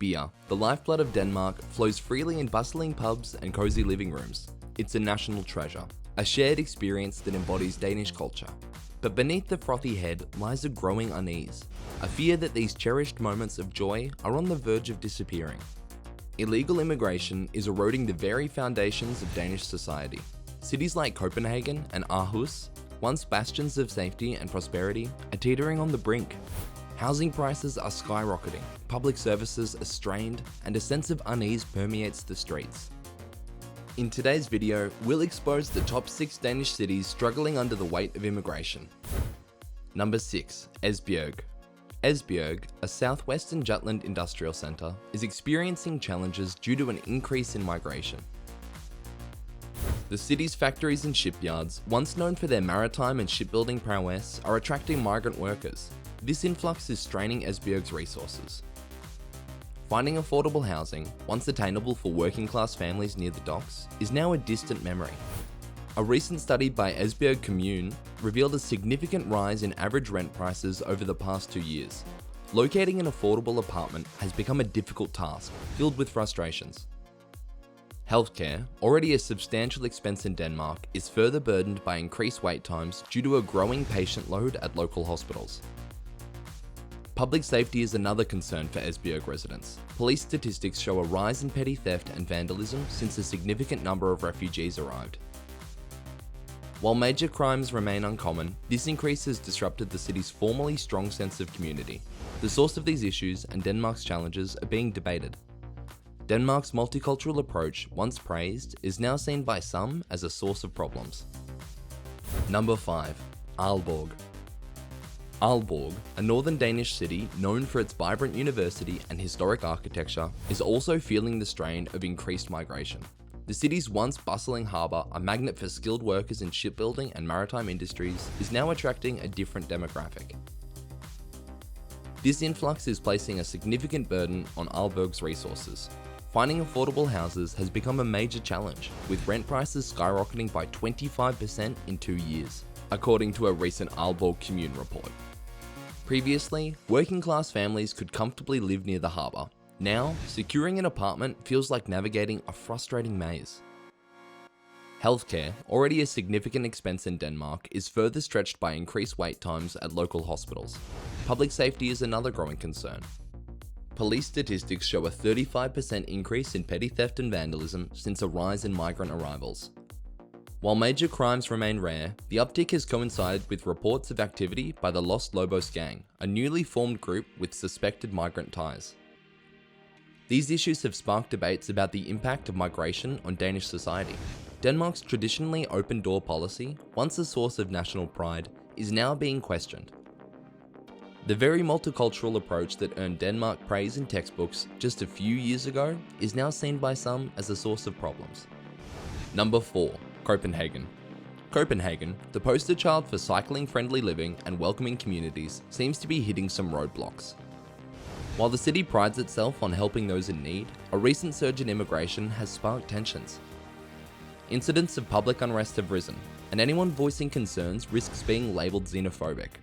Beer, the lifeblood of Denmark, flows freely in bustling pubs and cozy living rooms. It's a national treasure, a shared experience that embodies Danish culture. But beneath the frothy head lies a growing unease, a fear that these cherished moments of joy are on the verge of disappearing. Illegal immigration is eroding the very foundations of Danish society. Cities like Copenhagen and Ahus, once bastions of safety and prosperity, are teetering on the brink. Housing prices are skyrocketing, public services are strained, and a sense of unease permeates the streets. In today's video, we'll expose the top 6 Danish cities struggling under the weight of immigration. Number 6. Esbjerg. Esbjerg, a southwestern Jutland industrial centre, is experiencing challenges due to an increase in migration. The city's factories and shipyards, once known for their maritime and shipbuilding prowess, are attracting migrant workers. This influx is straining Esbjerg's resources. Finding affordable housing, once attainable for working-class families near the docks, is now a distant memory. A recent study by Esbjerg Commune revealed a significant rise in average rent prices over the past 2 years. Locating an affordable apartment has become a difficult task, filled with frustrations. Healthcare, already a substantial expense in Denmark, is further burdened by increased wait times due to a growing patient load at local hospitals. Public safety is another concern for Esbjerg residents. Police statistics show a rise in petty theft and vandalism since a significant number of refugees arrived. While major crimes remain uncommon, this increase has disrupted the city's formerly strong sense of community. The source of these issues and Denmark's challenges are being debated. Denmark's multicultural approach, once praised, is now seen by some as a source of problems. Number 5. Alborg. Alborg, a northern Danish city known for its vibrant university and historic architecture, is also feeling the strain of increased migration. The city's once bustling harbour, a magnet for skilled workers in shipbuilding and maritime industries, is now attracting a different demographic. This influx is placing a significant burden on Alborg's resources. Finding affordable houses has become a major challenge, with rent prices skyrocketing by 25% in 2 years, according to a recent Alborg Commune report. Previously, working-class families could comfortably live near the harbour. Now, securing an apartment feels like navigating a frustrating maze. Healthcare, already a significant expense in Denmark, is further stretched by increased wait times at local hospitals. Public safety is another growing concern. Police statistics show a 35% increase in petty theft and vandalism since a rise in migrant arrivals. While major crimes remain rare, the uptick has coincided with reports of activity by the Los Lobos gang, a newly formed group with suspected migrant ties. These issues have sparked debates about the impact of migration on Danish society. Denmark's traditionally open-door policy, once a source of national pride, is now being questioned. The very multicultural approach that earned Denmark praise in textbooks just a few years ago is now seen by some as a source of problems. Number 4. Copenhagen. Copenhagen, the poster child for cycling-friendly living and welcoming communities, seems to be hitting some roadblocks. While the city prides itself on helping those in need, a recent surge in immigration has sparked tensions. Incidents of public unrest have risen, and anyone voicing concerns risks being labelled xenophobic.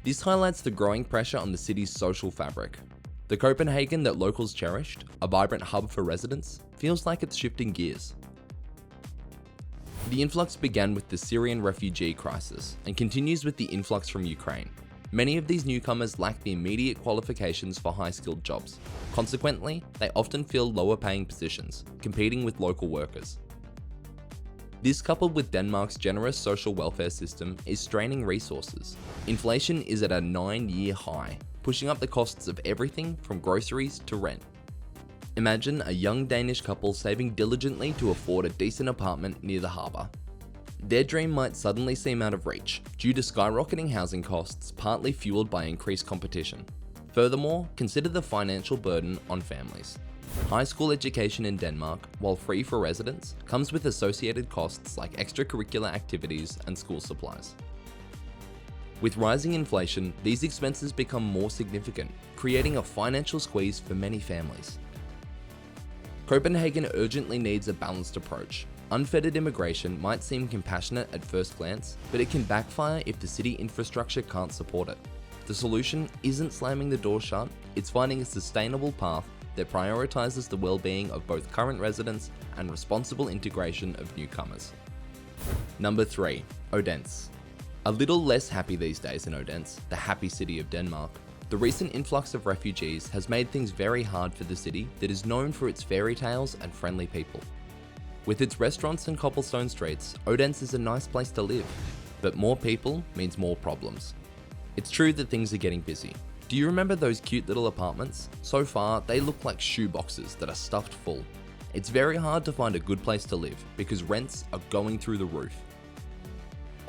This highlights the growing pressure on the city's social fabric. The Copenhagen that locals cherished, a vibrant hub for residents, feels like it's shifting gears. The influx began with the Syrian refugee crisis and continues with the influx from Ukraine. Many of these newcomers lack the immediate qualifications for high-skilled jobs. Consequently, they often fill lower-paying positions, competing with local workers. This, coupled with Denmark's generous social welfare system, is straining resources. Inflation is at a 9-year high, pushing up the costs of everything from groceries to rent. Imagine a young Danish couple saving diligently to afford a decent apartment near the harbour. Their dream might suddenly seem out of reach due to skyrocketing housing costs, partly fueled by increased competition. Furthermore, consider the financial burden on families. High school education in Denmark, while free for residents, comes with associated costs like extracurricular activities and school supplies. With rising inflation, these expenses become more significant, creating a financial squeeze for many families. Copenhagen urgently needs a balanced approach. Unfettered immigration might seem compassionate at first glance, but it can backfire if the city infrastructure can't support it. The solution isn't slamming the door shut, it's finding a sustainable path that prioritises the well-being of both current residents and responsible integration of newcomers. Number 3. Odense. A little less happy these days in Odense, the happy city of Denmark. The recent influx of refugees has made things very hard for the city that is known for its fairy tales and friendly people. With its restaurants and cobblestone streets, Odense is a nice place to live, but more people means more problems. It's true that things are getting busy. Do you remember those cute little apartments? So far, they look like shoeboxes that are stuffed full. It's very hard to find a good place to live because rents are going through the roof.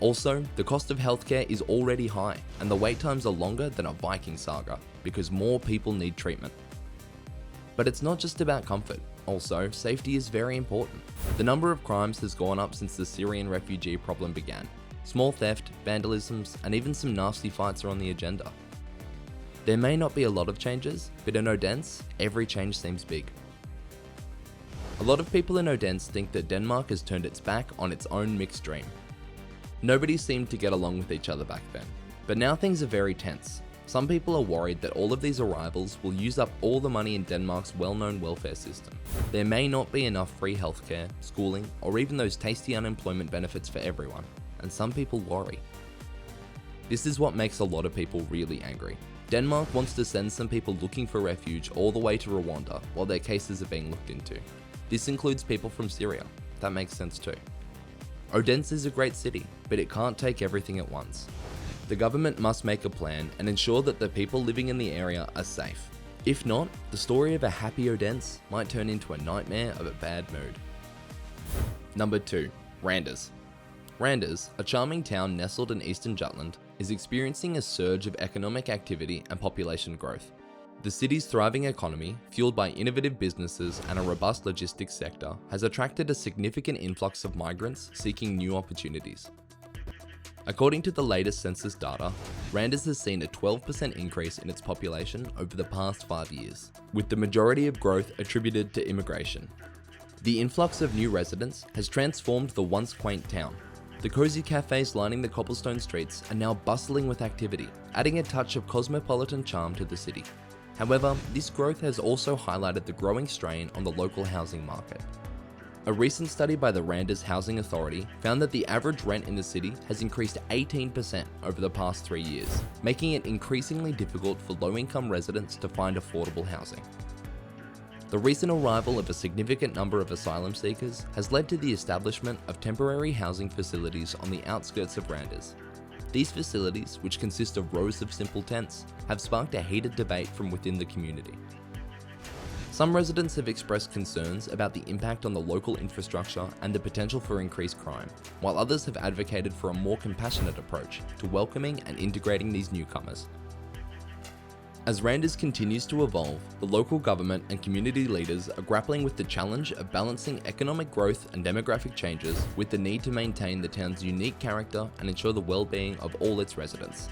Also, the cost of healthcare is already high, and the wait times are longer than a Viking saga because more people need treatment. But it's not just about comfort. Also, safety is very important. The number of crimes has gone up since the Syrian refugee problem began. Small theft, vandalisms, and even some nasty fights are on the agenda. There may not be a lot of changes, but in Odense, every change seems big. A lot of people in Odense think that Denmark has turned its back on its own mixed dream. Nobody seemed to get along with each other back then, but now things are very tense. Some people are worried that all of these arrivals will use up all the money in Denmark's well-known welfare system. There may not be enough free healthcare, schooling, or even those tasty unemployment benefits for everyone, and some people worry. This is what makes a lot of people really angry. Denmark wants to send some people looking for refuge all the way to Rwanda while their cases are being looked into. This includes people from Syria. That makes sense too. Odense is a great city, but it can't take everything at once. The government must make a plan and ensure that the people living in the area are safe. If not, the story of a happy Odense might turn into a nightmare of a bad mood. Number 2. Randers. Randers, a charming town nestled in eastern Jutland, is experiencing a surge of economic activity and population growth. The city's thriving economy, fueled by innovative businesses and a robust logistics sector, has attracted a significant influx of migrants seeking new opportunities. According to the latest census data, Randers has seen a 12% increase in its population over the past 5 years, with the majority of growth attributed to immigration. The influx of new residents has transformed the once quaint town. The cozy cafes lining the cobblestone streets are now bustling with activity, adding a touch of cosmopolitan charm to the city. However, this growth has also highlighted the growing strain on the local housing market. A recent study by the Randers Housing Authority found that the average rent in the city has increased 18% over the past 3 years, making it increasingly difficult for low-income residents to find affordable housing. The recent arrival of a significant number of asylum seekers has led to the establishment of temporary housing facilities on the outskirts of Randers. These facilities, which consist of rows of simple tents, have sparked a heated debate from within the community. Some residents have expressed concerns about the impact on the local infrastructure and the potential for increased crime, while others have advocated for a more compassionate approach to welcoming and integrating these newcomers. As Randers continues to evolve, the local government and community leaders are grappling with the challenge of balancing economic growth and demographic changes with the need to maintain the town's unique character and ensure the well-being of all its residents.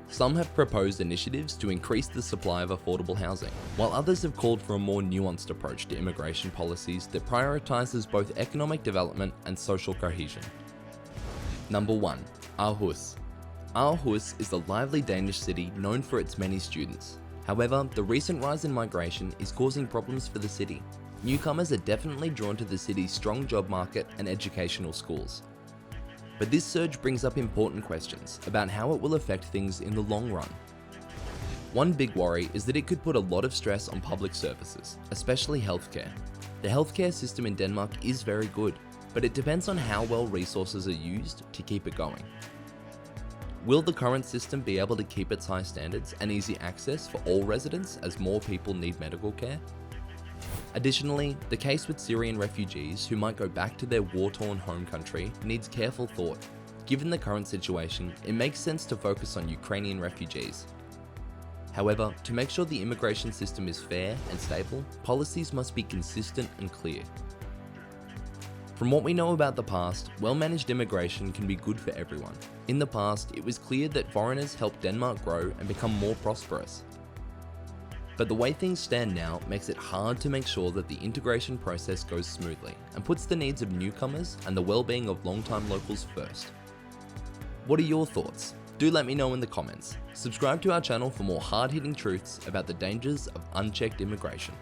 Some have proposed initiatives to increase the supply of affordable housing, while others have called for a more nuanced approach to immigration policies that prioritizes both economic development and social cohesion. Number 1. Ahus. Ahus is the lively Danish city known for its many students. However, the recent rise in migration is causing problems for the city. Newcomers are definitely drawn to the city's strong job market and educational schools. But this surge brings up important questions about how it will affect things in the long run. One big worry is that it could put a lot of stress on public services, especially healthcare. The healthcare system in Denmark is very good, but it depends on how well resources are used to keep it going. Will the current system be able to keep its high standards and easy access for all residents as more people need medical care? Additionally, the case with Syrian refugees who might go back to their war-torn home country needs careful thought. Given the current situation, it makes sense to focus on Ukrainian refugees. However, to make sure the immigration system is fair and stable, policies must be consistent and clear. From what we know about the past, well-managed immigration can be good for everyone. In the past, it was clear that foreigners helped Denmark grow and become more prosperous. But the way things stand now makes it hard to make sure that the integration process goes smoothly and puts the needs of newcomers and the well-being of long-time locals first. What are your thoughts? Do let me know in the comments. Subscribe to our channel for more hard-hitting truths about the dangers of unchecked immigration.